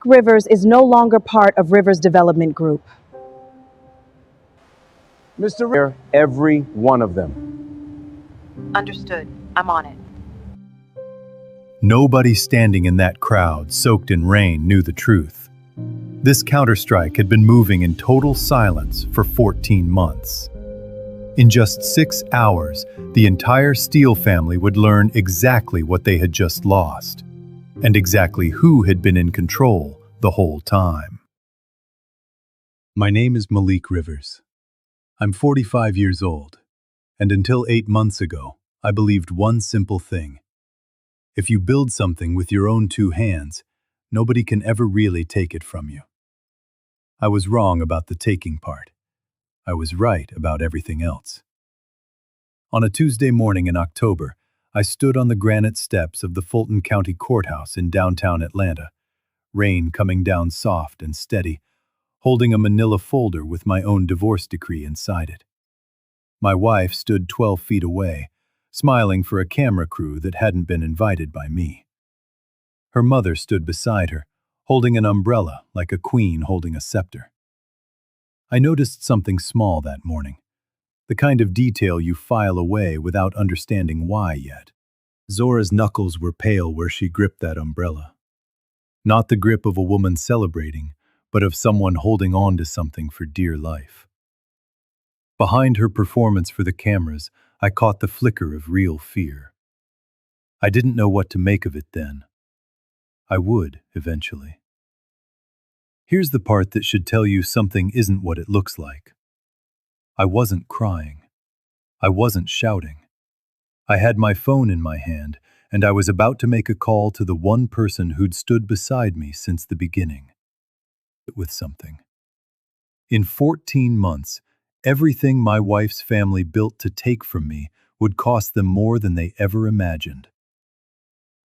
Rivers is no longer part of Rivers Development Group. Mr. River, every one of them. Understood. I'm on it. Nobody standing in that crowd, soaked in rain, knew the truth. This counterstrike had been moving in total silence for 14 months. In just 6 hours, the entire Steele family would learn exactly what they had just lost, and exactly who had been in control the whole time. My name is Malik Rivers. I'm 45 years old, and until 8 months ago, I believed one simple thing. If you build something with your own 2 hands, nobody can ever really take it from you. I was wrong about the taking part. I was right about everything else. On a Tuesday morning in October, I stood on the granite steps of the Fulton County Courthouse in downtown Atlanta, rain coming down soft and steady, holding a manila folder with my own divorce decree inside it. My wife stood 12 feet away, smiling for a camera crew that hadn't been invited by me. Her mother stood beside her, holding an umbrella like a queen holding a scepter. I noticed something small that morning, the kind of detail you file away without understanding why yet. Zora's knuckles were pale where she gripped that umbrella. Not the grip of a woman celebrating, but of someone holding on to something for dear life. Behind her performance for the cameras, I caught the flicker of real fear. I didn't know what to make of it then. I would, eventually. Here's the part that should tell you something isn't what it looks like. I wasn't crying. I wasn't shouting. I had my phone in my hand, and I was about to make a call to the one person who'd stood beside me since the beginning. With something. In 14 months, everything my wife's family built to take from me would cost them more than they ever imagined.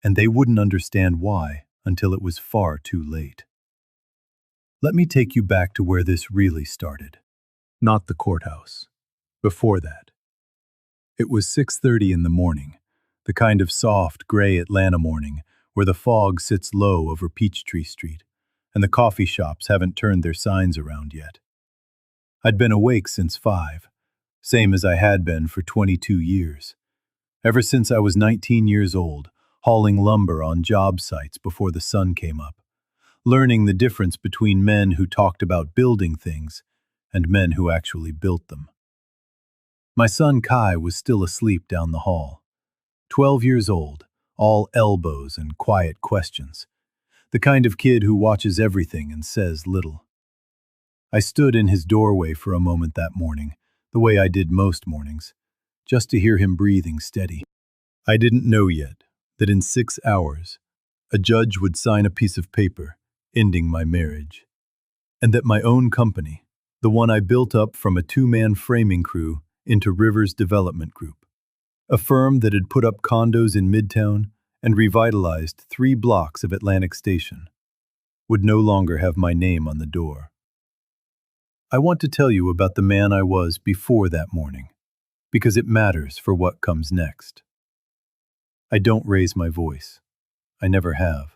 And they wouldn't understand why until it was far too late. Let me take you back to where this really started. Not the courthouse. Before that. It was 6:30 in the morning, the kind of soft, gray Atlanta morning where the fog sits low over Peachtree Street, and the coffee shops haven't turned their signs around yet. I'd been awake since 5, same as I had been for 22 years. Ever since I was 19 years old, hauling lumber on job sites before the sun came up, learning the difference between men who talked about building things and men who actually built them. My son Kai was still asleep down the hall. 12 years old, all elbows and quiet questions. The kind of kid who watches everything and says little. I stood in his doorway for a moment that morning, the way I did most mornings, just to hear him breathing steady. I didn't know yet that in 6 hours, a judge would sign a piece of paper ending my marriage, and that my own company, the one I built up from a 2-man framing crew into Rivers Development Group, a firm that had put up condos in Midtown and revitalized 3 blocks of Atlantic Station, would no longer have my name on the door. I want to tell you about the man I was before that morning, because it matters for what comes next. I don't raise my voice. I never have.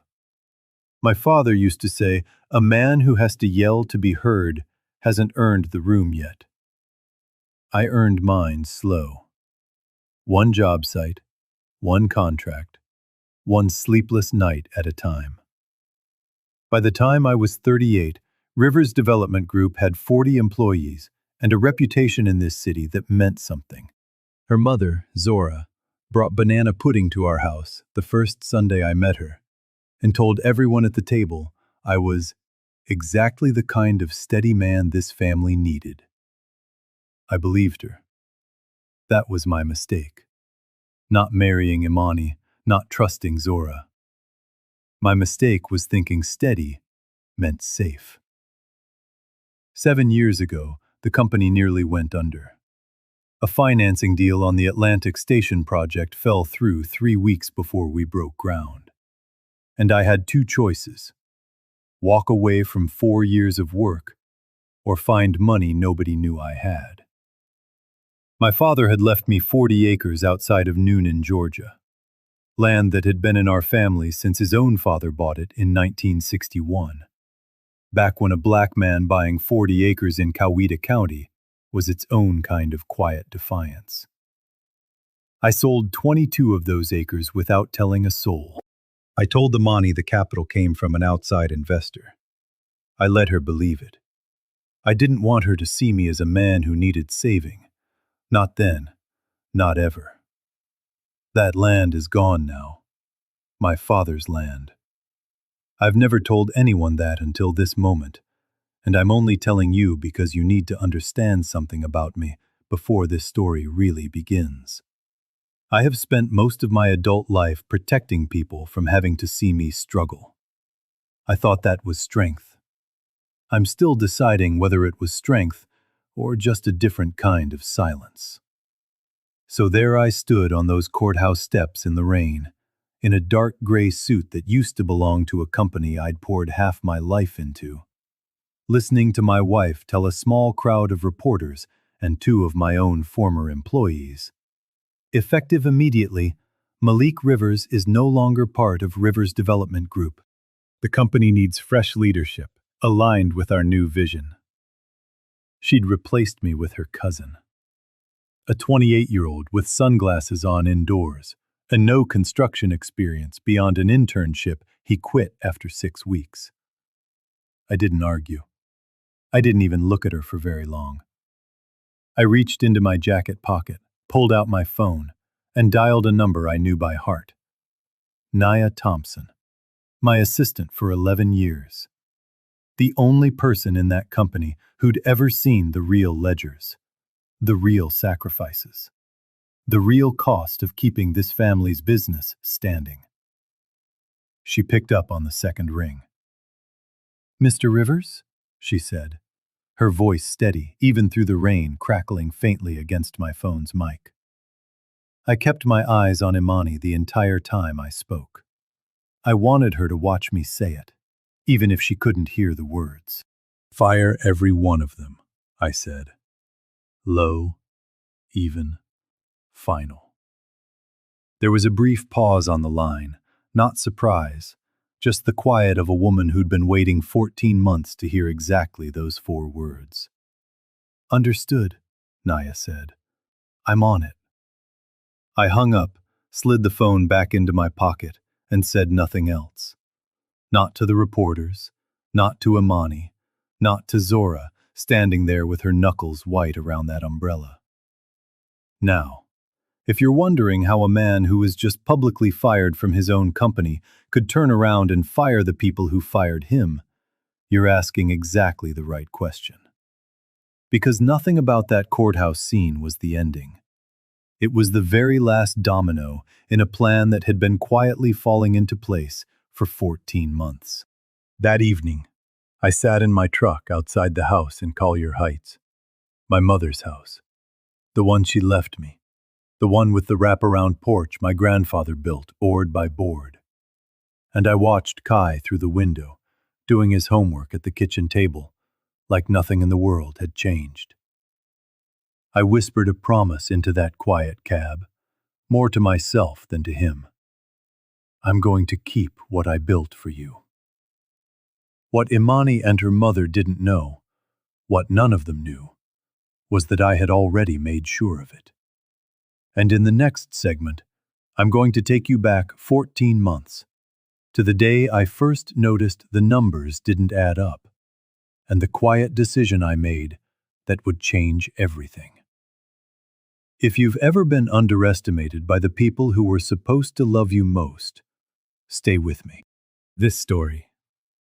My father used to say, a man who has to yell to be heard hasn't earned the room yet. I earned mine slow. 1 job site, 1 contract, 1 sleepless night at a time. By the time I was 38, Rivers Development Group had 40 employees and a reputation in this city that meant something. Her mother, Zora, brought banana pudding to our house the first Sunday I met her, and told everyone at the table I was exactly the kind of steady man this family needed. I believed her. That was my mistake. Not marrying Imani, not trusting Zora. My mistake was thinking steady meant safe. 7 years ago, the company nearly went under. A financing deal on the Atlantic Station project fell through 3 weeks before we broke ground. And I had 2 choices: walk away from 4 years of work, or find money nobody knew I had. My father had left me 40 acres outside of Noonan, Georgia, land that had been in our family since his own father bought it in 1961. back when a black man buying 40 acres in Coweta County was its own kind of quiet defiance. I sold 22 of those acres without telling a soul. I told the money the capital came from an outside investor. I let her believe it. I didn't want her to see me as a man who needed saving. Not then, not ever. That land is gone now. My father's land. I've never told anyone that until this moment, and I'm only telling you because you need to understand something about me before this story really begins. I have spent most of my adult life protecting people from having to see me struggle. I thought that was strength. I'm still deciding whether it was strength or just a different kind of silence. So there I stood on those courthouse steps in the rain, in a dark gray suit that used to belong to a company I'd poured half my life into, listening to my wife tell a small crowd of reporters and two of my own former employees. Effective immediately, Malik Rivers is no longer part of Rivers Development Group. The company needs fresh leadership, aligned with our new vision. She'd replaced me with her cousin, a 28-year-old with sunglasses on indoors, and no construction experience beyond an internship he quit after 6 weeks. I didn't argue. I didn't even look at her for very long. I reached into my jacket pocket, pulled out my phone, and dialed a number I knew by heart. Nia Thompson, my assistant for 11 years. The only person in that company who'd ever seen the real ledgers, the real sacrifices, the real cost of keeping this family's business standing. She picked up on the second ring. "Mr. Rivers?" she said, her voice steady, even through the rain crackling faintly against my phone's mic. I kept my eyes on Imani the entire time I spoke. I wanted her to watch me say it, even if she couldn't hear the words. "Fire every one of them," I said. Low, even, final. There was a brief pause on the line, not surprise, just the quiet of a woman who'd been waiting 14 months to hear exactly those 4 words. "Understood," Nia said. "I'm on it." I hung up, slid the phone back into my pocket, and said nothing else. Not to the reporters, not to Imani, not to Zora, standing there with her knuckles white around that umbrella. Now, if you're wondering how a man who was just publicly fired from his own company could turn around and fire the people who fired him, you're asking exactly the right question. Because nothing about that courthouse scene was the ending. It was the very last domino in a plan that had been quietly falling into place for 14 months. That evening, I sat in my truck outside the house in Collier Heights, my mother's house, the one she left me, the one with the wraparound porch my grandfather built board by board. And I watched Kai through the window, doing his homework at the kitchen table, like nothing in the world had changed. I whispered a promise into that quiet cab, more to myself than to him. "I'm going to keep what I built for you." What Imani and her mother didn't know, what none of them knew, was that I had already made sure of it. And in the next segment, I'm going to take you back 14 months, to the day I first noticed the numbers didn't add up, and the quiet decision I made that would change everything. If you've ever been underestimated by the people who were supposed to love you most, stay with me. This story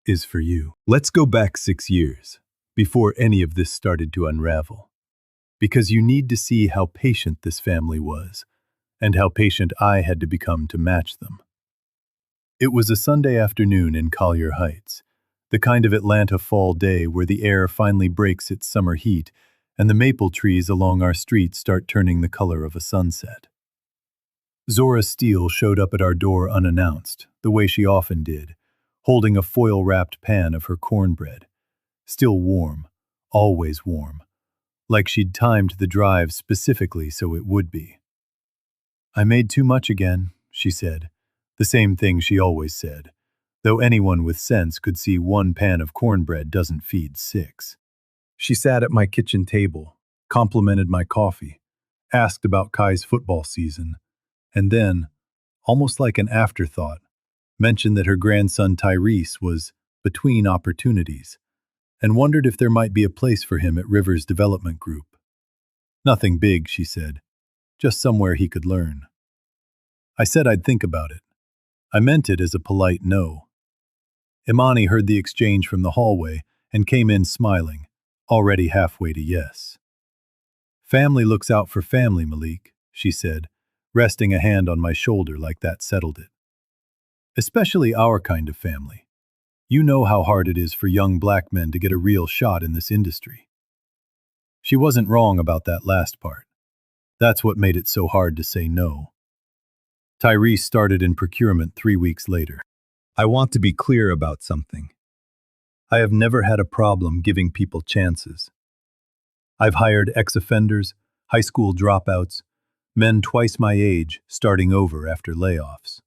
is for you. Let's go back 6 years, before any of this started to unravel. Because you need to see how patient this family was, and how patient I had to become to match them. It was a Sunday afternoon in Collier Heights, the kind of Atlanta fall day where the air finally breaks its summer heat, and the maple trees along our street start turning the color of a sunset. Zora Steele showed up at our door unannounced, the way she often did, holding a foil-wrapped pan of her cornbread, still warm, always warm, like she'd timed the drive specifically so it would be. "I made too much again," she said, the same thing she always said, though anyone with sense could see one pan of cornbread doesn't feed six. She sat at my kitchen table, complimented my coffee, asked about Kai's football season, and then, almost like an afterthought, mentioned that her grandson Tyrese was between opportunities and wondered if there might be a place for him at Rivers Development Group. Nothing big, she said, just somewhere he could learn. I said I'd think about it. I meant it as a polite no. Imani heard the exchange from the hallway and came in smiling, already halfway to yes. Family looks out for family, Malik, she said, resting a hand on my shoulder like that settled it. Especially our kind of family. You know how hard it is for young black men to get a real shot in this industry. She wasn't wrong about that last part. That's what made it so hard to say no. Tyrese started in procurement 3 weeks later. I want to be clear about something. I have never had a problem giving people chances. I've hired ex-offenders, high school dropouts, men twice my age starting over after layoffs.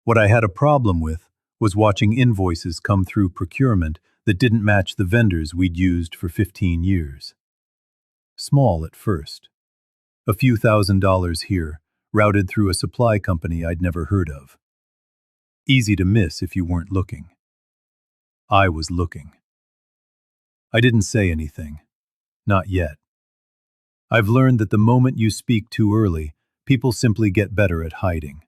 What I had a problem with was watching invoices come through procurement that didn't match the vendors we'd used for 15 years. Small at first. A few $1,000s here, routed through a supply company I'd never heard of. Easy to miss if you weren't looking. I was looking. I didn't say anything. Not yet. I've learned that the moment you speak too early, people simply get better at hiding.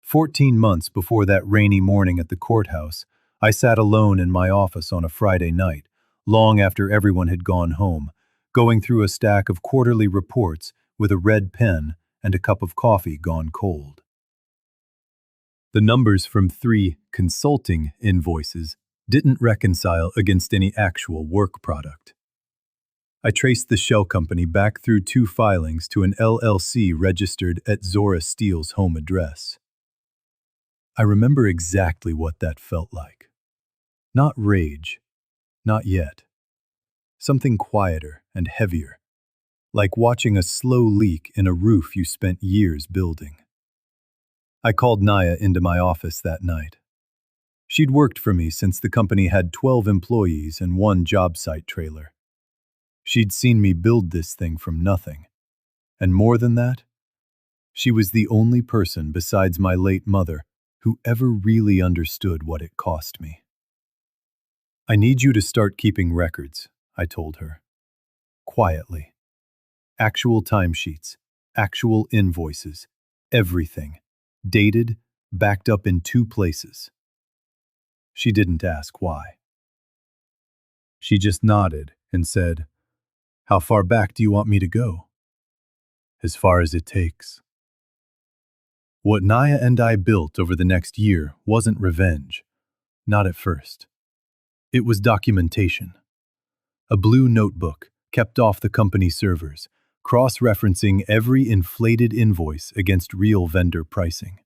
14 months before that rainy morning at the courthouse, I sat alone in my office on a Friday night, long after everyone had gone home, going through a stack of quarterly reports with a red pen and a cup of coffee gone cold. The numbers from 3 consulting invoices didn't reconcile against any actual work product. I traced the shell company back through 2 filings to an LLC registered at Zora Steele's home address. I remember exactly what that felt like. Not rage. Not yet. Something quieter and heavier, like watching a slow leak in a roof you spent years building. I called Naya into my office that night. She'd worked for me since the company had 12 employees and 1 job site trailer. She'd seen me build this thing from nothing. And more than that, she was the only person besides my late mother who ever really understood what it cost me. I need you to start keeping records, I told her. Quietly. Actual timesheets, actual invoices, everything. Dated, backed up in 2 places. She didn't ask why. She just nodded and said, "How far back do you want me to go?" "As far as it takes." What Naya and I built over the next year wasn't revenge. Not at first. It was documentation. A blue notebook kept off the company servers, cross-referencing every inflated invoice against real vendor pricing.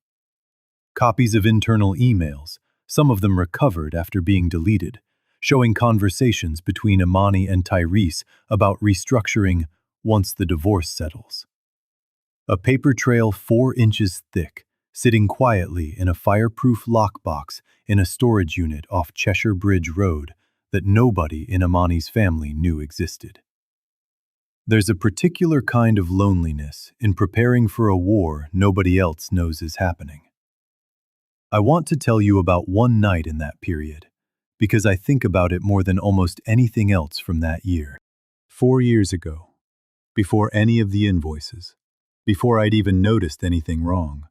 Copies of internal emails, some of them recovered after being deleted, showing conversations between Imani and Tyrese about restructuring once the divorce settles. A paper trail 4 inches thick, sitting quietly in a fireproof lockbox in a storage unit off Cheshire Bridge Road that nobody in Imani's family knew existed. There's a particular kind of loneliness in preparing for a war nobody else knows is happening. I want to tell you about one night in that period, because I think about it more than almost anything else from that year. 4 years ago, before any of the invoices, before I'd even noticed anything wrong,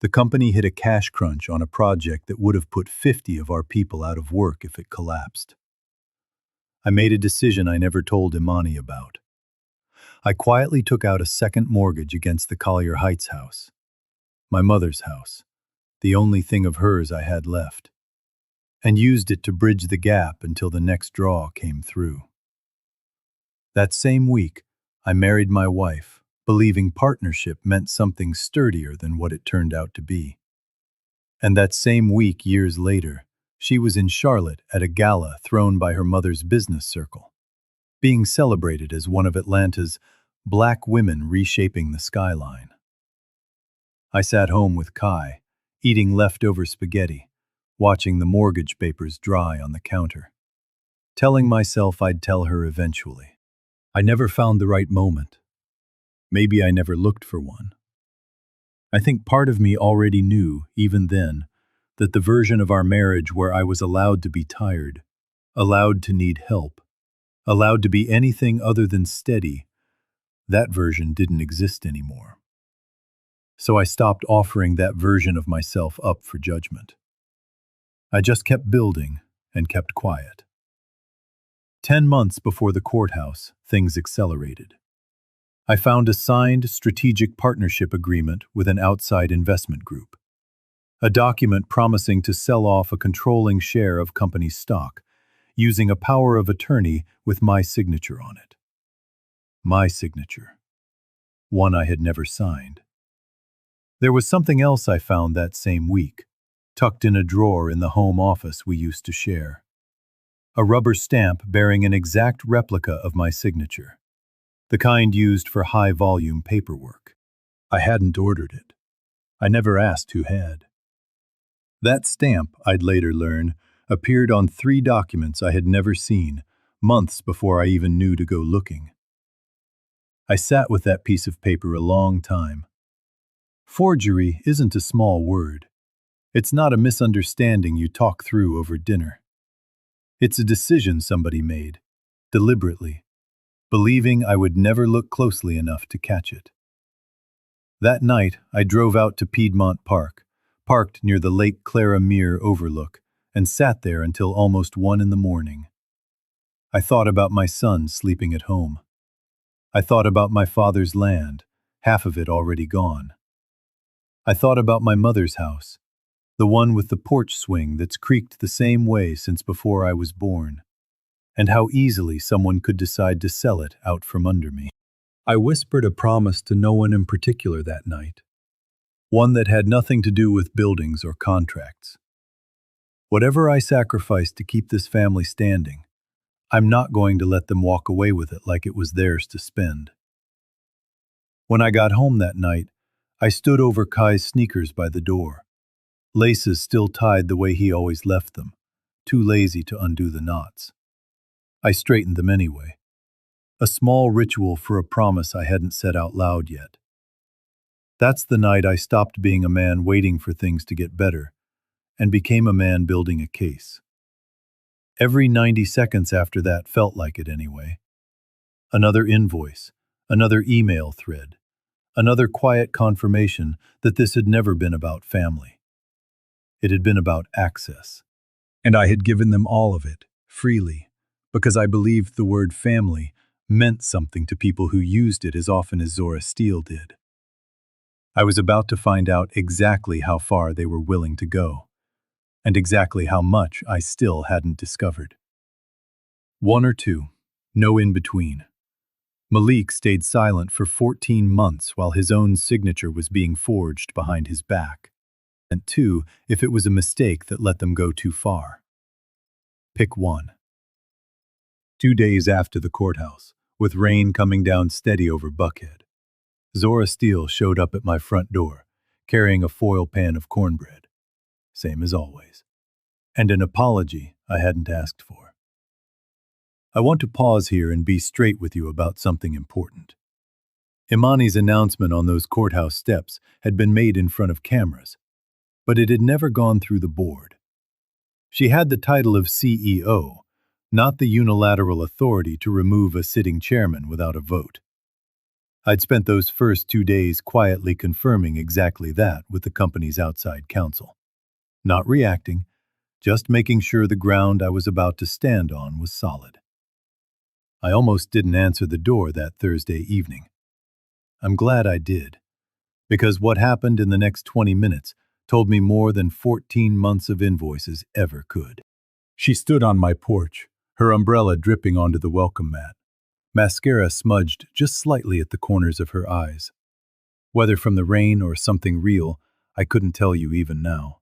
the company hit a cash crunch on a project that would have put 50 of our people out of work if it collapsed. I made a decision I never told Imani about. I quietly took out a second mortgage against the Collier Heights house, my mother's house, the only thing of hers I had left, and used it to bridge the gap until the next draw came through. That same week, I married my wife, believing partnership meant something sturdier than what it turned out to be. And that same week, years later, she was in Charlotte at a gala thrown by her mother's business circle, being celebrated as one of Atlanta's Black women reshaping the skyline. I sat home with Kai, eating leftover spaghetti, watching the mortgage papers dry on the counter, telling myself I'd tell her eventually. I never found the right moment. Maybe I never looked for one. I think part of me already knew, even then, that the version of our marriage where I was allowed to be tired, allowed to need help, allowed to be anything other than steady, that version didn't exist anymore. So I stopped offering that version of myself up for judgment. I just kept building and kept quiet. 10 months before the courthouse, things accelerated. I found a signed strategic partnership agreement with an outside investment group. A document promising to sell off a controlling share of company stock, using a power of attorney with my signature on it. My signature. One I had never signed. There was something else I found that same week, tucked in a drawer in the home office we used to share. A rubber stamp bearing an exact replica of my signature, the kind used for high-volume paperwork. I hadn't ordered it. I never asked who had. That stamp, I'd later learn, appeared on 3 documents I had never seen, months before I even knew to go looking. I sat with that piece of paper a long time. Forgery isn't a small word. It's not a misunderstanding you talk through over dinner. It's a decision somebody made, deliberately, believing I would never look closely enough to catch it. That night, I drove out to Piedmont Park, parked near the Lake Clara Mere overlook, and sat there until almost 1 in the morning. I thought about my son sleeping at home. I thought about my father's land, half of it already gone. I thought about my mother's house, the one with the porch swing that's creaked the same way since before I was born, and how easily someone could decide to sell it out from under me. I whispered a promise to no one in particular that night, one that had nothing to do with buildings or contracts. Whatever I sacrificed to keep this family standing, I'm not going to let them walk away with it like it was theirs to spend. When I got home that night, I stood over Kai's sneakers by the door, laces still tied the way he always left them, too lazy to undo the knots. I straightened them anyway, a small ritual for a promise I hadn't said out loud yet. That's the night I stopped being a man waiting for things to get better and became a man building a case. Every 90 seconds after that felt like it anyway. Another invoice, another email thread, another quiet confirmation that this had never been about family. It had been about access. And I had given them all of it, freely, because I believed the word family meant something to people who used it as often as Zora Steele did. I was about to find out exactly how far they were willing to go, and exactly how much I still hadn't discovered. 1 or 2, no in between. Malik stayed silent for 14 months while his own signature was being forged behind his back. And 2, if it was a mistake that let them go too far. Pick 1. 2 days after the courthouse, with rain coming down steady over Buckhead, Zora Steele showed up at my front door, carrying a foil pan of cornbread, same as always, and an apology I hadn't asked for. I want to pause here and be straight with you about something important. Imani's announcement on those courthouse steps had been made in front of cameras, but it had never gone through the board. She had the title of CEO, not the unilateral authority to remove a sitting chairman without a vote. I'd spent those first 2 days quietly confirming exactly that with the company's outside counsel. Not reacting, just making sure the ground I was about to stand on was solid. I almost didn't answer the door that Thursday evening. I'm glad I did, because what happened in the next 20 minutes told me more than 14 months of invoices ever could. She stood on my porch, her umbrella dripping onto the welcome mat, mascara smudged just slightly at the corners of her eyes. Whether from the rain or something real, I couldn't tell you even now.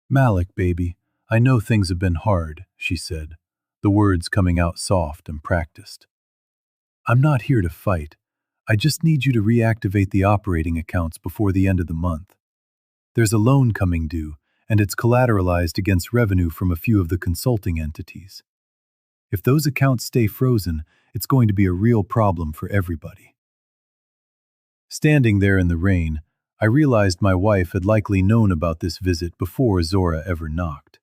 "Malik, baby, I know things have been hard," she said, the words coming out soft and practiced. "I'm not here to fight. I just need you to reactivate the operating accounts before the end of the month. There's a loan coming due, and it's collateralized against revenue from a few of the consulting entities. If those accounts stay frozen, it's going to be a real problem for everybody. Standing there in the rain, I realized my wife had likely known about this visit before Zora ever knocked.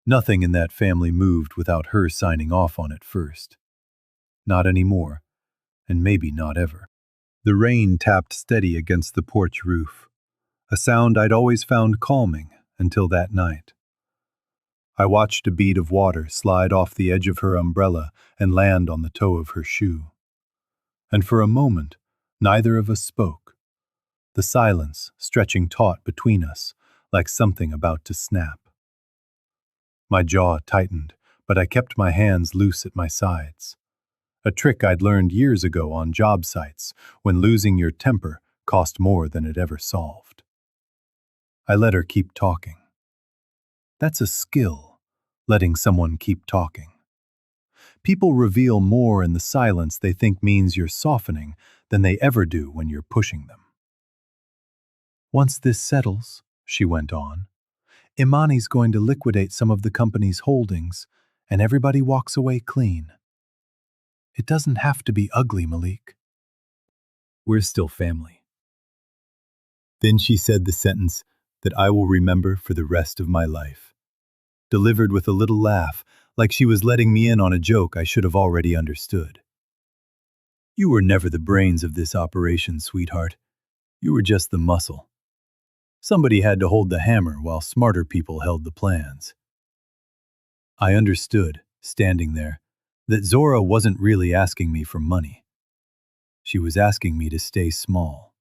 Nothing in that family moved without her signing off on it first. Not anymore, and maybe not ever. The rain tapped steady against the porch roof, a sound I'd always found calming until that night. I watched a bead of water slide off the edge of her umbrella and land on the toe of her shoe. And for a moment, neither of us spoke, the silence stretching taut between us like something about to snap. My jaw tightened, but I kept my hands loose at my sides. A trick I'd learned years ago on job sites when losing your temper cost more than it ever solved. I let her keep talking. That's a skill, letting someone keep talking. People reveal more in the silence they think means you're softening than they ever do when you're pushing them. Once this settles, she went on, Imani's going to liquidate some of the company's holdings, and everybody walks away clean. It doesn't have to be ugly, Malik. We're still family. Then she said the sentence that I will remember for the rest of my life, delivered with a little laugh, like she was letting me in on a joke I should have already understood. You were never the brains of this operation, sweetheart. You were just the muscle. Somebody had to hold the hammer while smarter people held the plans. I understood, standing there, that Zora wasn't really asking me for money. She was asking me to stay small.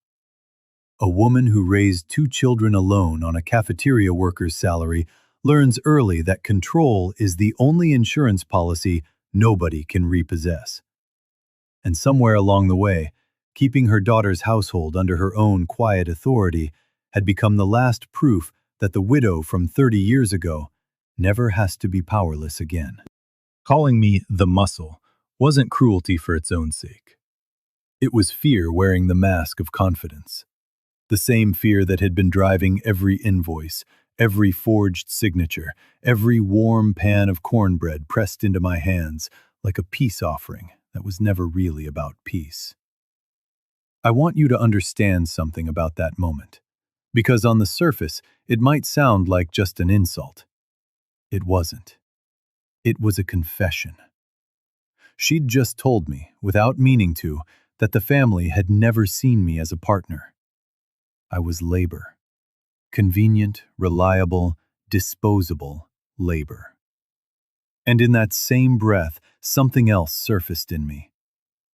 A woman who raised 2 children alone on a cafeteria worker's salary learns early that control is the only insurance policy nobody can repossess. And somewhere along the way, keeping her daughter's household under her own quiet authority had become the last proof that the widow from 30 years ago never has to be powerless again. Calling me the muscle wasn't cruelty for its own sake. It was fear wearing the mask of confidence. The same fear that had been driving every invoice, every forged signature, every warm pan of cornbread pressed into my hands like a peace offering that was never really about peace. I want you to understand something about that moment, because on the surface, it might sound like just an insult. It wasn't. It was a confession. She'd just told me, without meaning to, that the family had never seen me as a partner. I was labor. Convenient, reliable, disposable labor. And in that same breath, something else surfaced in me.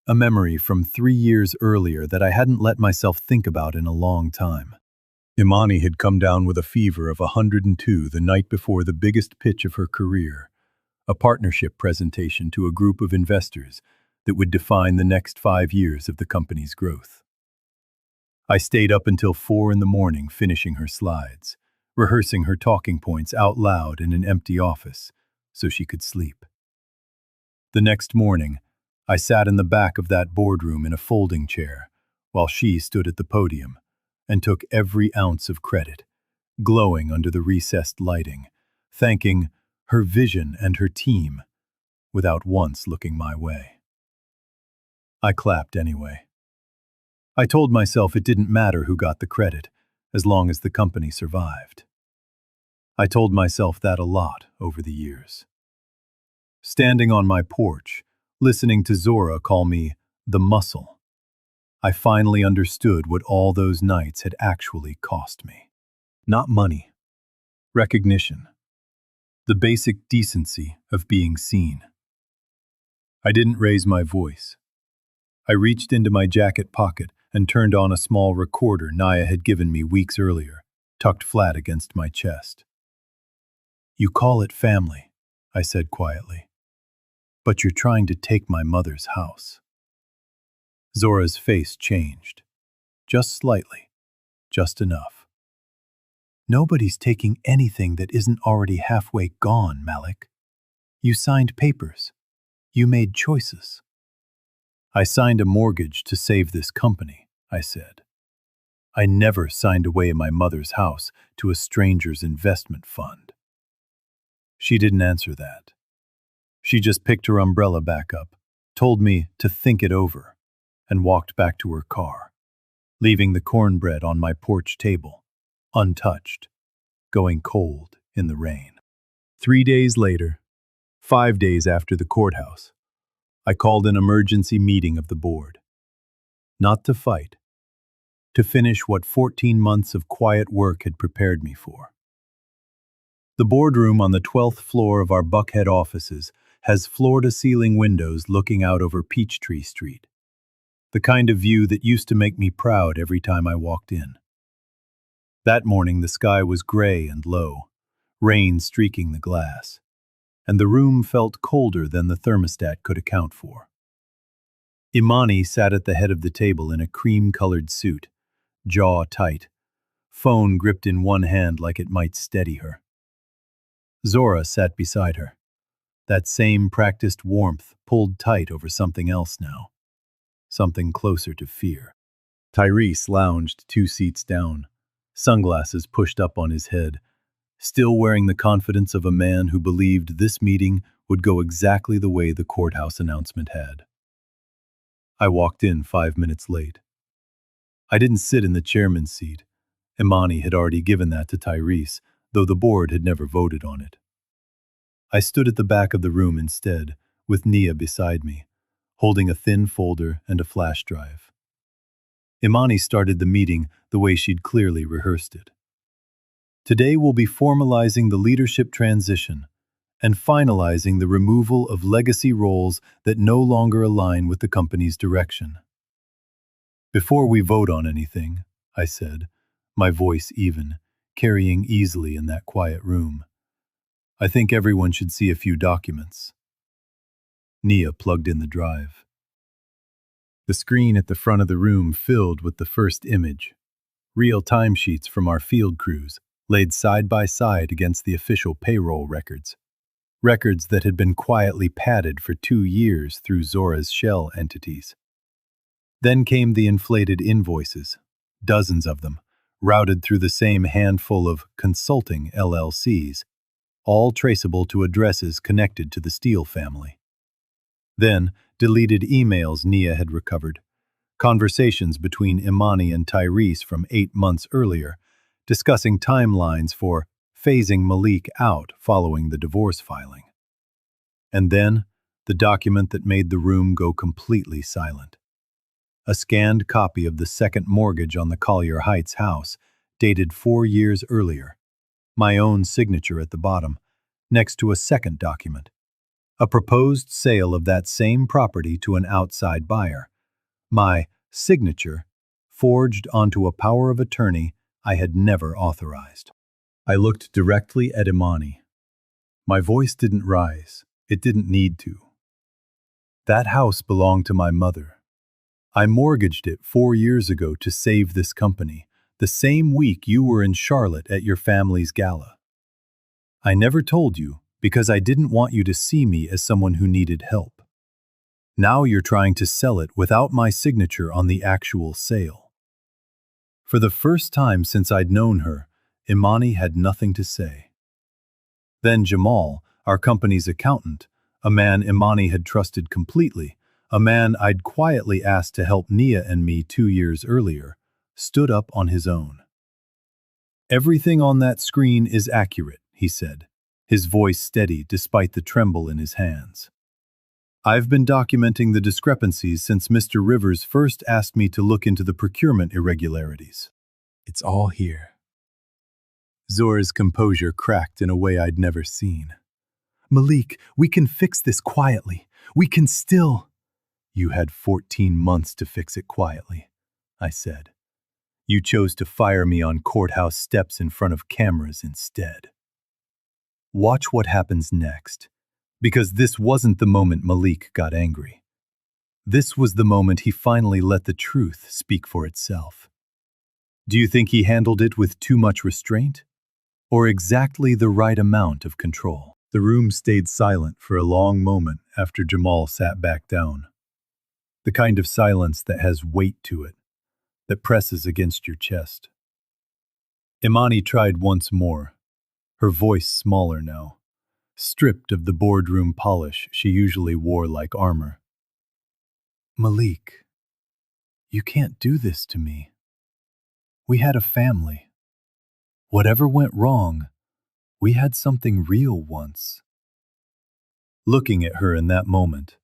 A memory from 3 years earlier that I hadn't let myself think about in a long time. Imani had come down with a fever of 102 the night before the biggest pitch of her career, a partnership presentation to a group of investors that would define the next 5 years of the company's growth. I stayed up until 4 in the morning finishing her slides, rehearsing her talking points out loud in an empty office so she could sleep. The next morning, I sat in the back of that boardroom in a folding chair while she stood at the podium and took every ounce of credit, glowing under the recessed lighting, thanking her vision and her team without once looking my way. I clapped anyway. I told myself it didn't matter who got the credit, as long as the company survived. I told myself that a lot over the years. Standing on my porch, listening to Zora call me the muscle, I finally understood what all those nights had actually cost me. Not money. Recognition. The basic decency of being seen. I didn't raise my voice. I reached into my jacket pocket and turned on a small recorder Naya had given me weeks earlier, tucked flat against my chest. You call it family, I said quietly, but you're trying to take my mother's house. Zora's face changed. Just slightly. Just enough. Nobody's taking anything that isn't already halfway gone, Malik. You signed papers. You made choices. I signed a mortgage to save this company, I said. I never signed away my mother's house to a stranger's investment fund. She didn't answer that. She just picked her umbrella back up, told me to think it over, and walked back to her car, leaving the cornbread on my porch table, untouched, going cold in the rain. 3 days later, 5 days after the courthouse, I called an emergency meeting of the board. Not to fight, to finish what 14 months of quiet work had prepared me for. The boardroom on the 12th floor of our Buckhead offices has floor-to-ceiling windows looking out over Peachtree Street, the kind of view that used to make me proud every time I walked in. That morning the sky was gray and low, rain streaking the glass, and the room felt colder than the thermostat could account for. Imani sat at the head of the table in a cream-colored suit, jaw tight, phone gripped in one hand like it might steady her. Zora sat beside her, that same practiced warmth pulled tight over something else now, something closer to fear. Tyrese lounged 2 seats down, sunglasses pushed up on his head, still wearing the confidence of a man who believed this meeting would go exactly the way the courthouse announcement had. I walked in 5 minutes late. I didn't sit in the chairman's seat. Imani had already given that to Tyrese, though the board had never voted on it. I stood at the back of the room instead, with Nia beside me, holding a thin folder and a flash drive. Imani started the meeting the way she'd clearly rehearsed it. Today we'll be formalizing the leadership transition and finalizing the removal of legacy roles that no longer align with the company's direction. Before we vote on anything, I said, my voice even, carrying easily in that quiet room, I think everyone should see a few documents. Nia plugged in the drive. The screen at the front of the room filled with the first image, real timesheets from our field crews, laid side by side against the official payroll records. Records that had been quietly padded for 2 years through Zora's shell entities. Then came the inflated invoices, dozens of them, routed through the same handful of consulting LLCs, all traceable to addresses connected to the Steele family. Then, deleted emails Nia had recovered, conversations between Imani and Tyrese from 8 months earlier, discussing timelines for phasing Malik out following the divorce filing. And then, the document that made the room go completely silent. A scanned copy of the second mortgage on the Collier Heights house, dated 4 years earlier. My own signature at the bottom, next to a second document. A proposed sale of that same property to an outside buyer. My signature, forged onto a power of attorney I had never authorized. I looked directly at Imani. My voice didn't rise. It didn't need to. That house belonged to my mother. I mortgaged it 4 years ago to save this company, the same week you were in Charlotte at your family's gala. I never told you because I didn't want you to see me as someone who needed help. Now you're trying to sell it without my signature on the actual sale. For the first time since I'd known her, Imani had nothing to say. Then Jamal, our company's accountant, a man Imani had trusted completely, a man I'd quietly asked to help Nia and me 2 years earlier, stood up on his own. Everything on that screen is accurate, he said, his voice steady despite the tremble in his hands. I've been documenting the discrepancies since Mr. Rivers first asked me to look into the procurement irregularities. It's all here. Zora's composure cracked in a way I'd never seen. Malik, we can fix this quietly. We can still... You had 14 months to fix it quietly, I said. You chose to fire me on courthouse steps in front of cameras instead. Watch what happens next, because this wasn't the moment Malik got angry. This was the moment he finally let the truth speak for itself. Do you think he handled it with too much restraint? Or exactly the right amount of control? The room stayed silent for a long moment after Jamal sat back down. The kind of silence that has weight to it, that presses against your chest. Imani tried once more, her voice smaller now, stripped of the boardroom polish she usually wore like armor. Malik, you can't do this to me. We had a family. Whatever went wrong, we had something real once. Looking at her in that moment,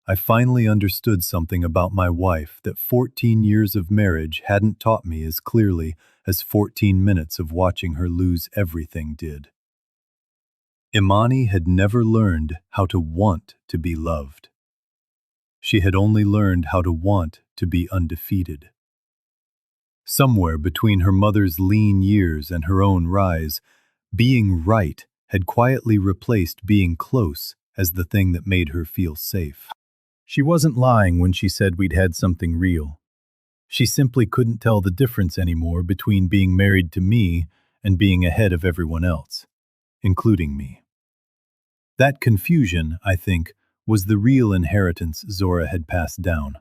I finally understood something about my wife that 14 years of marriage hadn't taught me as clearly as 14 minutes of watching her lose everything did. Imani had never learned how to want to be loved. She had only learned how to want to be undefeated. Somewhere between her mother's lean years and her own rise, being right had quietly replaced being close as the thing that made her feel safe. She wasn't lying when she said we'd had something real. She simply couldn't tell the difference anymore between being married to me and being ahead of everyone else, including me. That confusion, I think, was the real inheritance Zora had passed down.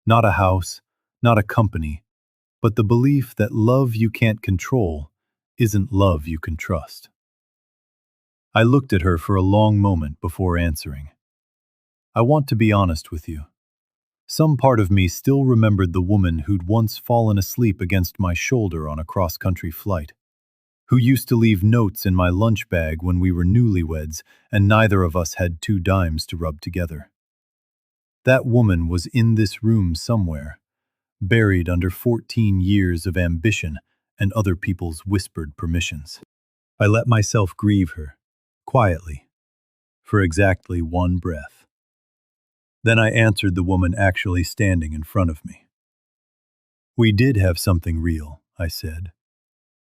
Not a house, not a company, but the belief that love you can't control isn't love you can trust. I looked at her for a long moment before answering. I want to be honest with you. Some part of me still remembered the woman who'd once fallen asleep against my shoulder on a cross-country flight, who used to leave notes in my lunch bag when we were newlyweds and neither of us had 2 dimes to rub together. That woman was in this room somewhere, buried under 14 years of ambition and other people's whispered permissions. I let myself grieve her, quietly, for exactly 1 breath. Then I answered the woman actually standing in front of me. We did have something real, I said.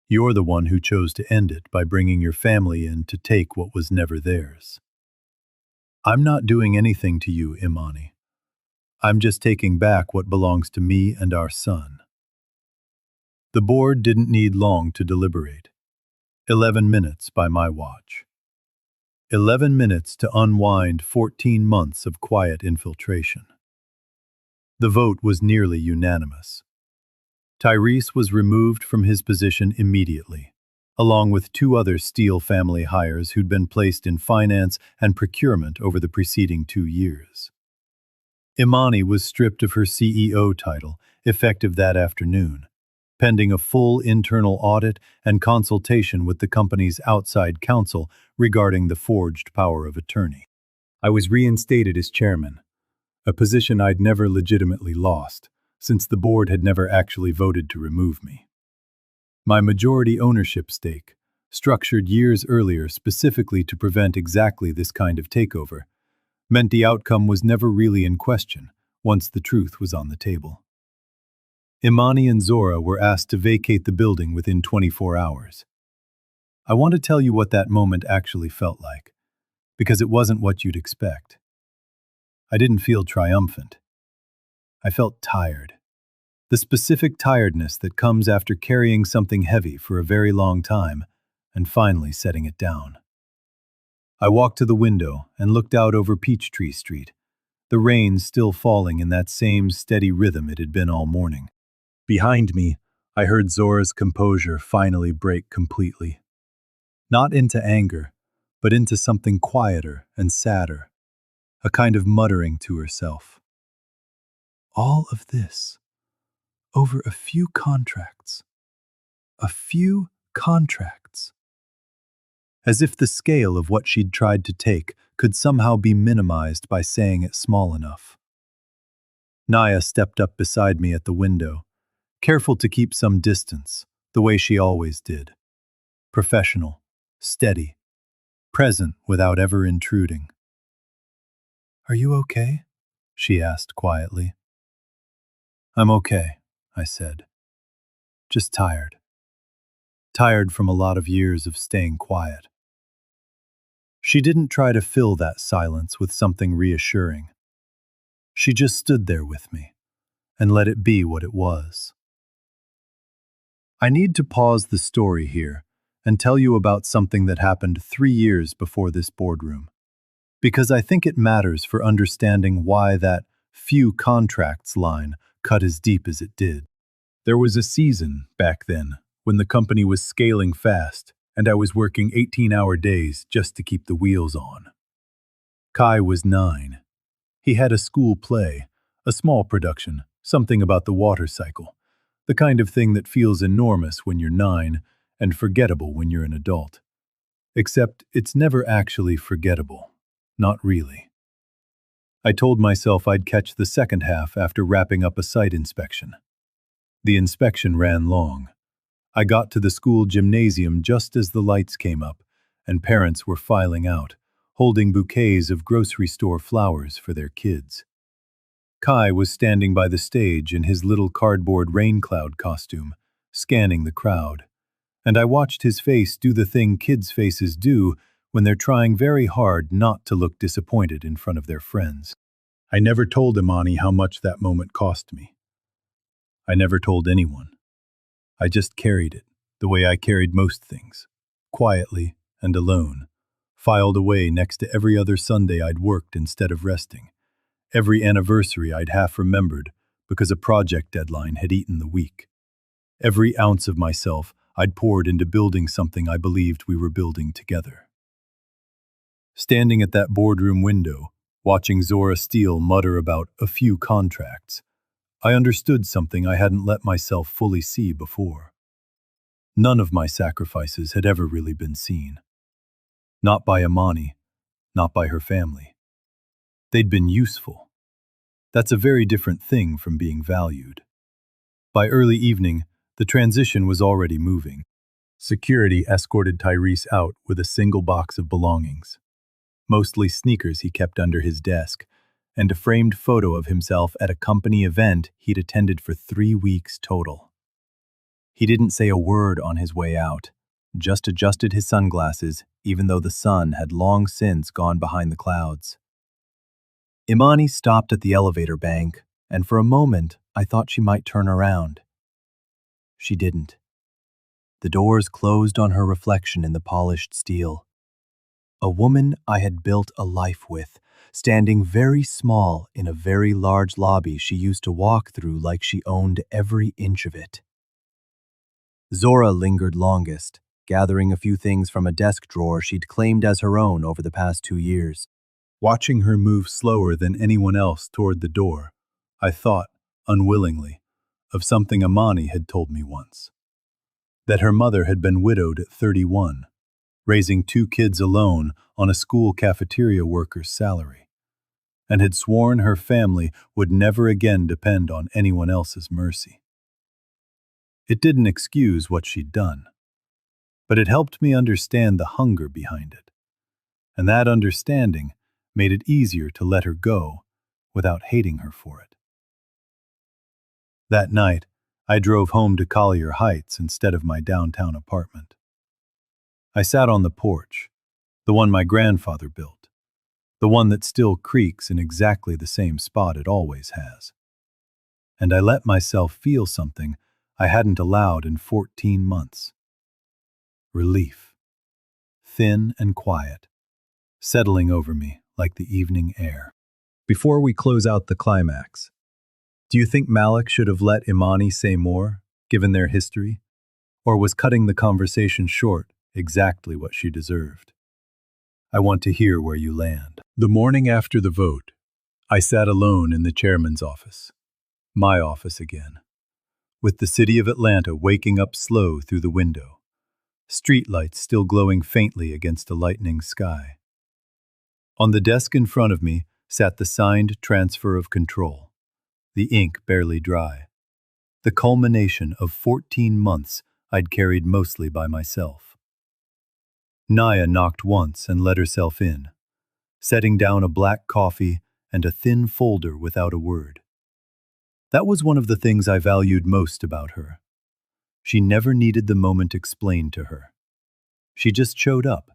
You're the one who chose to end it by bringing your family in to take what was never theirs. I'm not doing anything to you, Imani. I'm just taking back what belongs to me and our son. The board didn't need long to deliberate. 11 minutes by my watch. 11 minutes to unwind 14 months of quiet infiltration. The vote was nearly unanimous. Tyrese was removed from his position immediately, along with 2 other Steele family hires who'd been placed in finance and procurement over the preceding 2 years. Imani was stripped of her CEO title, effective that afternoon, pending a full internal audit and consultation with the company's outside counsel regarding the forged power of attorney. I was reinstated as chairman, a position I'd never legitimately lost, since the board had never actually voted to remove me. My majority ownership stake, structured years earlier specifically to prevent exactly this kind of takeover, meant the outcome was never really in question once the truth was on the table. Imani and Zora were asked to vacate the building within 24 hours. I want to tell you what that moment actually felt like, because it wasn't what you'd expect. I didn't feel triumphant. I felt tired. The specific tiredness that comes after carrying something heavy for a very long time and finally setting it down. I walked to the window and looked out over Peachtree Street, the rain still falling in that same steady rhythm it had been all morning. Behind me, I heard Zora's composure finally break completely. Not into anger, but into something quieter and sadder, a kind of muttering to herself. All of this, over a few contracts. A few contracts. As if the scale of what she'd tried to take could somehow be minimized by saying it small enough. Naya stepped up beside me at the window, careful to keep some distance, the way she always did. Professional, steady, present without ever intruding. "Are you okay?" she asked quietly. "I'm okay," I said. "Just tired. Tired from a lot of years of staying quiet." She didn't try to fill that silence with something reassuring. She just stood there with me and let it be what it was. I need to pause the story here and tell you about something that happened 3 years before this boardroom, because I think it matters for understanding why that few contracts line cut as deep as it did. There was a season, back then, when the company was scaling fast, and I was working 18-hour days just to keep the wheels on. Kai was 9. He had a school play, a small production, something about the water cycle, the kind of thing that feels enormous when you're 9 and forgettable when you're an adult. Except it's never actually forgettable. Not really. I told myself I'd catch the second half after wrapping up a site inspection. The inspection ran long. I got to the school gymnasium just as the lights came up, and parents were filing out, holding bouquets of grocery store flowers for their kids. Kai was standing by the stage in his little cardboard rain cloud costume, scanning the crowd, and I watched his face do the thing kids' faces do when they're trying very hard not to look disappointed in front of their friends. I never told Imani how much that moment cost me. I never told anyone. I just carried it, the way I carried most things, quietly and alone, filed away next to every other Sunday I'd worked instead of resting, every anniversary I'd half remembered because a project deadline had eaten the week. Every ounce of myself I'd poured into building something I believed we were building together. Standing at that boardroom window, watching Zora Steele mutter about a few contracts, I understood something I hadn't let myself fully see before. None of my sacrifices had ever really been seen. Not by Imani, not by her family. They'd been useful. That's a very different thing from being valued. By early evening, the transition was already moving. Security escorted Tyrese out with a single box of belongings. Mostly sneakers he kept under his desk, and a framed photo of himself at a company event he'd attended for 3 weeks total. He didn't say a word on his way out, just adjusted his sunglasses, even though the sun had long since gone behind the clouds. Imani stopped at the elevator bank, and for a moment I thought she might turn around. She didn't. The doors closed on her reflection in the polished steel. A woman I had built a life with, standing very small in a very large lobby she used to walk through like she owned every inch of it. Zora lingered longest, gathering a few things from a desk drawer she'd claimed as her own over the past 2 years. Watching her move slower than anyone else toward the door, I thought, unwillingly, of something Imani had told me once. That her mother had been widowed at 31, raising 2 kids alone on a school cafeteria worker's salary, and had sworn her family would never again depend on anyone else's mercy. It didn't excuse what she'd done, but it helped me understand the hunger behind it, and that understanding made it easier to let her go without hating her for it. That night, I drove home to Collier Heights instead of my downtown apartment. I sat on the porch, the one my grandfather built, the one that still creaks in exactly the same spot it always has. And I let myself feel something I hadn't allowed in 14 months. Relief. Thin and quiet, settling over me like the evening air. Before we close out the climax, do you think Malik should have let Imani say more, given their history? Or was cutting the conversation short exactly what she deserved? I want to hear where you land. The morning after the vote, I sat alone in the chairman's office. My office again. With the city of Atlanta waking up slow through the window, streetlights still glowing faintly against a lightening sky. On the desk in front of me sat the signed transfer of control, the ink barely dry, the culmination of 14 months I'd carried mostly by myself. Naya knocked once and let herself in, setting down a black coffee and a thin folder without a word. That was one of the things I valued most about her. She never needed the moment explained to her. She just showed up,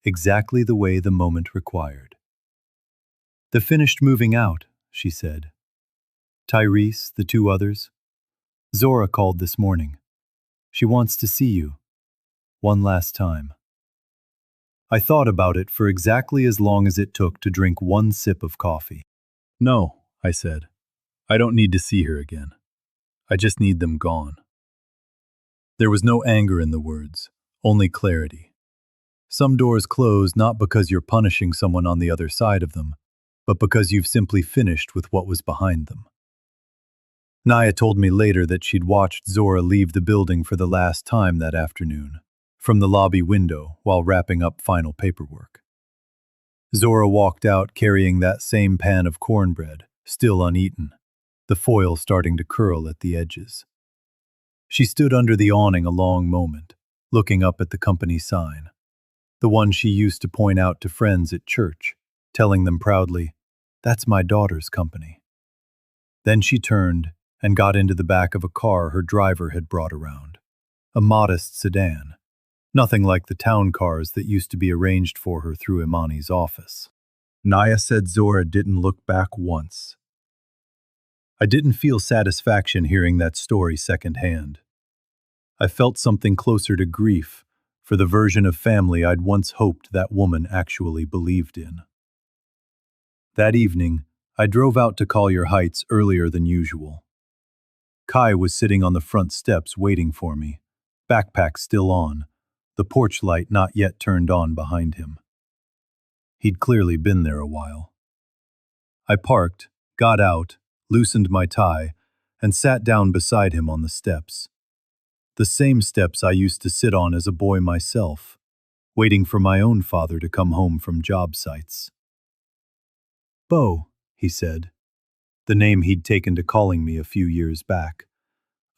exactly the way the moment required. "The finished moving out," she said. "Tyrese, the 2 others. Zora called this morning. She wants to see you. One last time." I thought about it for exactly as long as it took to drink 1 sip of coffee. "No," I said. "I don't need to see her again. I just need them gone. There was no anger in the words, only clarity. Some doors close not because you're punishing someone on the other side of them, but because you've simply finished with what was behind them. Naya told me later that she'd watched Zora leave the building for the last time that afternoon, from the lobby window while wrapping up final paperwork. Zora walked out carrying that same pan of cornbread, still uneaten, the foil starting to curl at the edges. She stood under the awning a long moment, looking up at the company sign, the one she used to point out to friends at church, telling them proudly, "That's my daughter's company." Then she turned and got into the back of a car her driver had brought around, a modest sedan, nothing like the town cars that used to be arranged for her through Imani's office. Naya said Zora didn't look back once. I didn't feel satisfaction hearing that story secondhand. I felt something closer to grief for the version of family I'd once hoped that woman actually believed in. That evening, I drove out to Collier Heights earlier than usual. Kai was sitting on the front steps waiting for me, backpack still on, the porch light not yet turned on behind him. He'd clearly been there a while. I parked, got out, loosened my tie, and sat down beside him on the steps. The same steps I used to sit on as a boy myself, waiting for my own father to come home from job sites. "Bo," he said, the name he'd taken to calling me a few years back.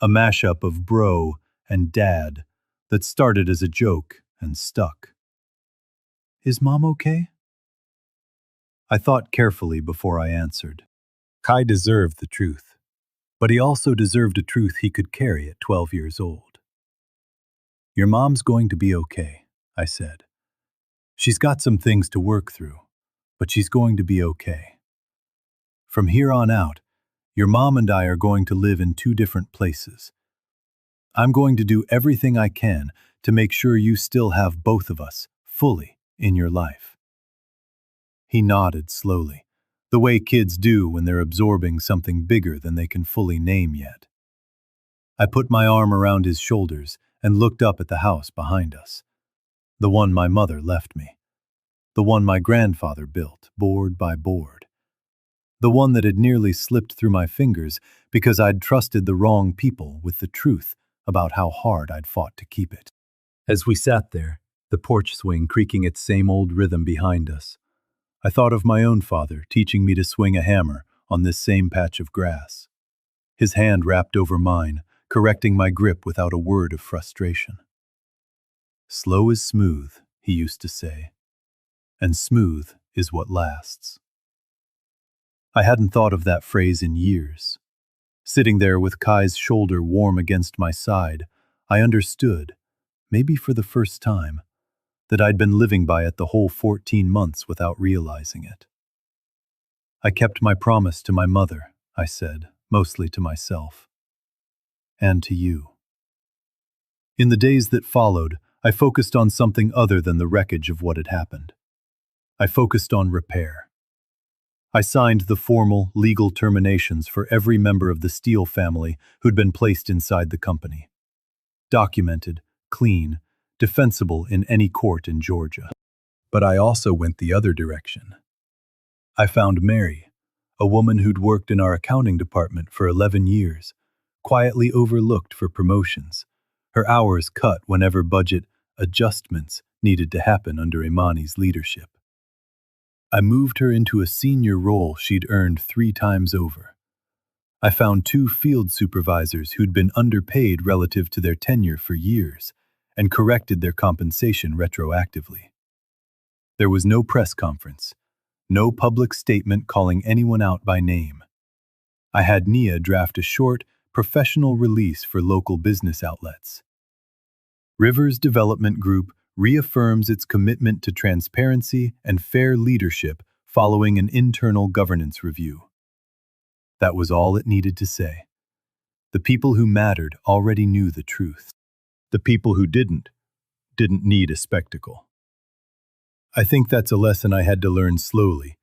A mashup of bro and dad that started as a joke and stuck. "Is Mom okay?" I thought carefully before I answered. Kai deserved the truth, but he also deserved a truth he could carry at 12 years old. "Your mom's going to be okay," I said. "She's got some things to work through, but she's going to be okay. From here on out, your mom and I are going to live in two different places. I'm going to do everything I can to make sure you still have both of us fully in your life." He nodded slowly, the way kids do when they're absorbing something bigger than they can fully name yet. I put my arm around his shoulders and looked up at the house behind us, the one my mother left me, the one my grandfather built, board by board, the one that had nearly slipped through my fingers because I'd trusted the wrong people with the truth about how hard I'd fought to keep it. As we sat there, the porch swing creaking its same old rhythm behind us, I thought of my own father teaching me to swing a hammer on this same patch of grass, his hand wrapped over mine, correcting my grip without a word of frustration. "Slow is smooth," he used to say, "and smooth is what lasts." I hadn't thought of that phrase in years. Sitting there with Kai's shoulder warm against my side, I understood, maybe for the first time, that I'd been living by it the whole 14 months without realizing it. "I kept my promise to my mother," I said, mostly to myself. "And to you." In the days that followed, I focused on something other than the wreckage of what had happened. I focused on repair. I signed the formal, legal terminations for every member of the Steele family who'd been placed inside the company. Documented, clean, defensible in any court in Georgia. But I also went the other direction. I found Mary, a woman who'd worked in our accounting department for 11 years, quietly overlooked for promotions, her hours cut whenever budget adjustments needed to happen under Imani's leadership. I moved her into a senior role she'd earned 3 times over. I found 2 field supervisors who'd been underpaid relative to their tenure for years, and corrected their compensation retroactively. There was no press conference, no public statement calling anyone out by name. I had Nia draft a short, professional release for local business outlets. Rivers Development Group reaffirms its commitment to transparency and fair leadership following an internal governance review. That was all it needed to say. The people who mattered already knew the truth. The people who didn't need a spectacle. I think that's a lesson I had to learn slowly,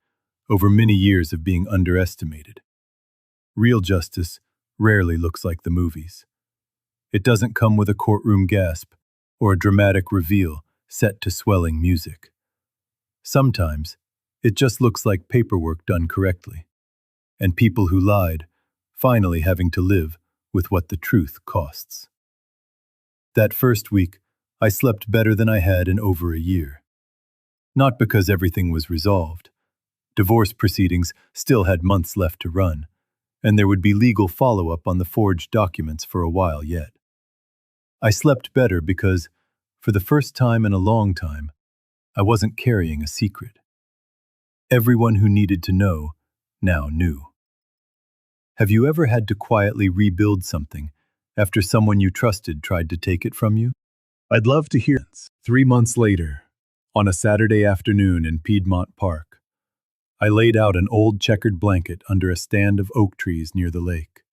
over many years of being underestimated. Real justice rarely looks like the movies. It doesn't come with a courtroom gasp or a dramatic reveal set to swelling music. Sometimes, it just looks like paperwork done correctly, and people who lied finally having to live with what the truth costs. That first week, I slept better than I had in over a year. Not because everything was resolved. Divorce proceedings still had months left to run, and there would be legal follow-up on the forged documents for a while yet. I slept better because, for the first time in a long time, I wasn't carrying a secret. Everyone who needed to know now knew. Have you ever had to quietly rebuild something after someone you trusted tried to take it from you? I'd love to hear. 3 months later, on a Saturday afternoon in Piedmont Park, I laid out an old checkered blanket under a stand of oak trees near the lake.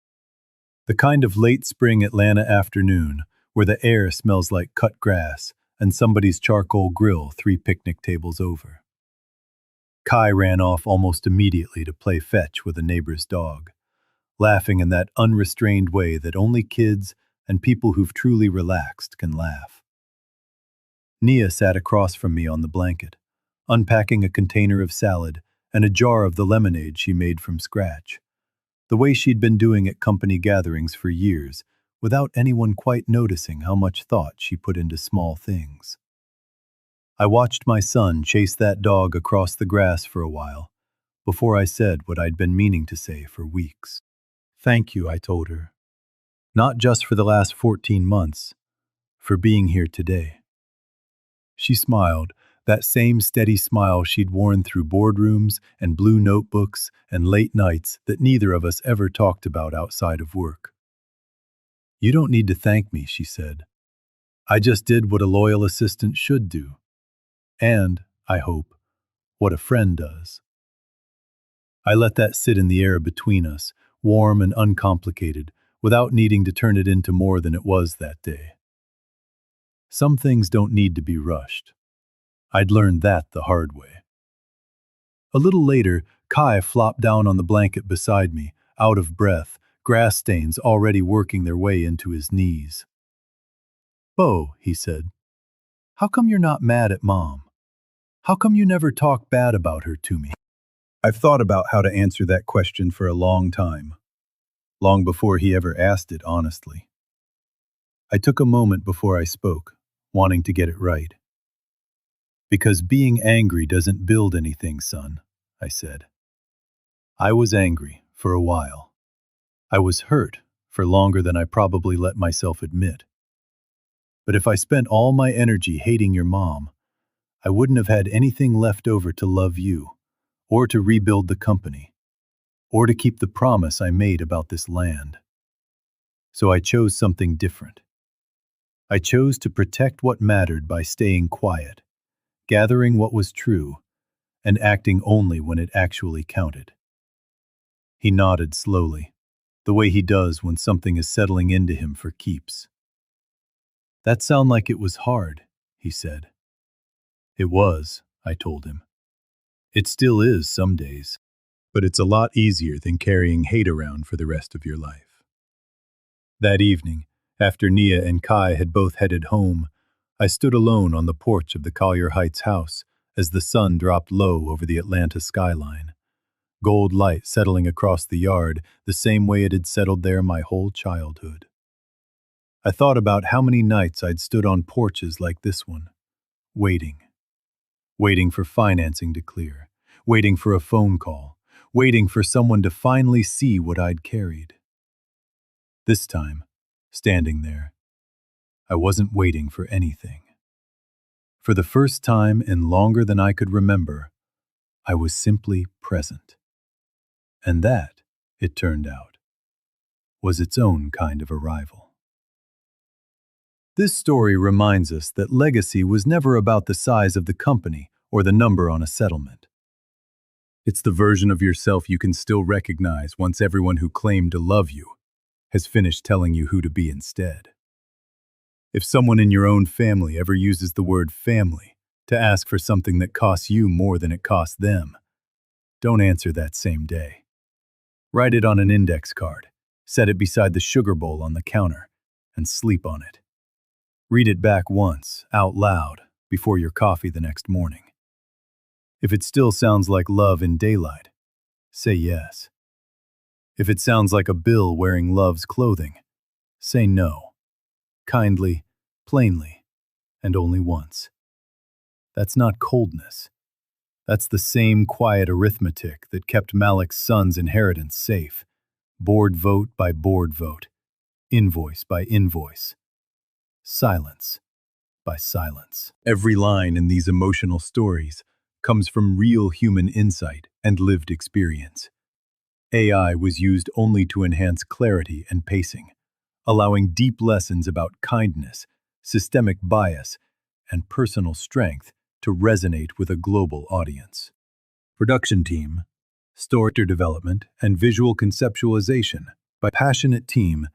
The kind of late spring Atlanta afternoon where the air smells like cut grass and somebody's charcoal grill 3 picnic tables over. Kai ran off almost immediately to play fetch with a neighbor's dog, laughing in that unrestrained way that only kids and people who've truly relaxed can laugh. Nia sat across from me on the blanket, unpacking a container of salad and a jar of the lemonade she made from scratch, the way she'd been doing at company gatherings for years, without anyone quite noticing how much thought she put into small things. I watched my son chase that dog across the grass for a while, before I said what I'd been meaning to say for weeks. Thank you, I told her. Not just for the last 14 months, for being here today. She smiled, that same steady smile she'd worn through boardrooms and blue notebooks and late nights that neither of us ever talked about outside of work. You don't need to thank me, she said. I just did what a loyal assistant should do. And, I hope, what a friend does. I let that sit in the air between us, warm and uncomplicated, without needing to turn it into more than it was that day. Some things don't need to be rushed. I'd learned that the hard way. A little later, Kai flopped down on the blanket beside me, out of breath, grass stains already working their way into his knees. "Bo," he said, "how come you're not mad at Mom? How come you never talk bad about her to me?" I've thought about how to answer that question for a long time, long before he ever asked it honestly. I took a moment before I spoke, wanting to get it right. Because being angry doesn't build anything, son, I said. I was angry for a while. I was hurt for longer than I probably let myself admit. But if I spent all my energy hating your mom, I wouldn't have had anything left over to love you, or to rebuild the company, or to keep the promise I made about this land. So I chose something different. I chose to protect what mattered by staying quiet, gathering what was true, and acting only when it actually counted. He nodded slowly, the way he does when something is settling into him for keeps. That sounded like it was hard, he said. It was, I told him. It still is some days, but it's a lot easier than carrying hate around for the rest of your life. That evening, after Nia and Kai had both headed home, I stood alone on the porch of the Collier Heights house as the sun dropped low over the Atlanta skyline, gold light settling across the yard the same way it had settled there my whole childhood. I thought about how many nights I'd stood on porches like this one, waiting for financing to clear, waiting for a phone call, waiting for someone to finally see what I'd carried. This time, standing there, I wasn't waiting for anything. For the first time in longer than I could remember, I was simply present. And that, it turned out, was its own kind of arrival. This story reminds us that legacy was never about the size of the company or the number on a settlement. It's the version of yourself you can still recognize once everyone who claimed to love you has finished telling you who to be instead. If someone in your own family ever uses the word family to ask for something that costs you more than it costs them, don't answer that same day. Write it on an index card Set it beside the sugar bowl on the counter and sleep on it. Read it back once, out loud, before your coffee the next morning. If it still sounds like love in daylight, say yes. If it sounds like a bill wearing love's clothing, say no. Kindly, plainly, and only once. That's not coldness. That's the same quiet arithmetic that kept Malik's son's inheritance safe, board vote by board vote, invoice by invoice, silence by silence. Every line in these emotional stories comes from real human insight and lived experience. AI was used only to enhance clarity and pacing, allowing deep lessons about kindness, systemic bias, and personal strength to resonate with a global audience. Production team, story development, and visual conceptualization by passionate team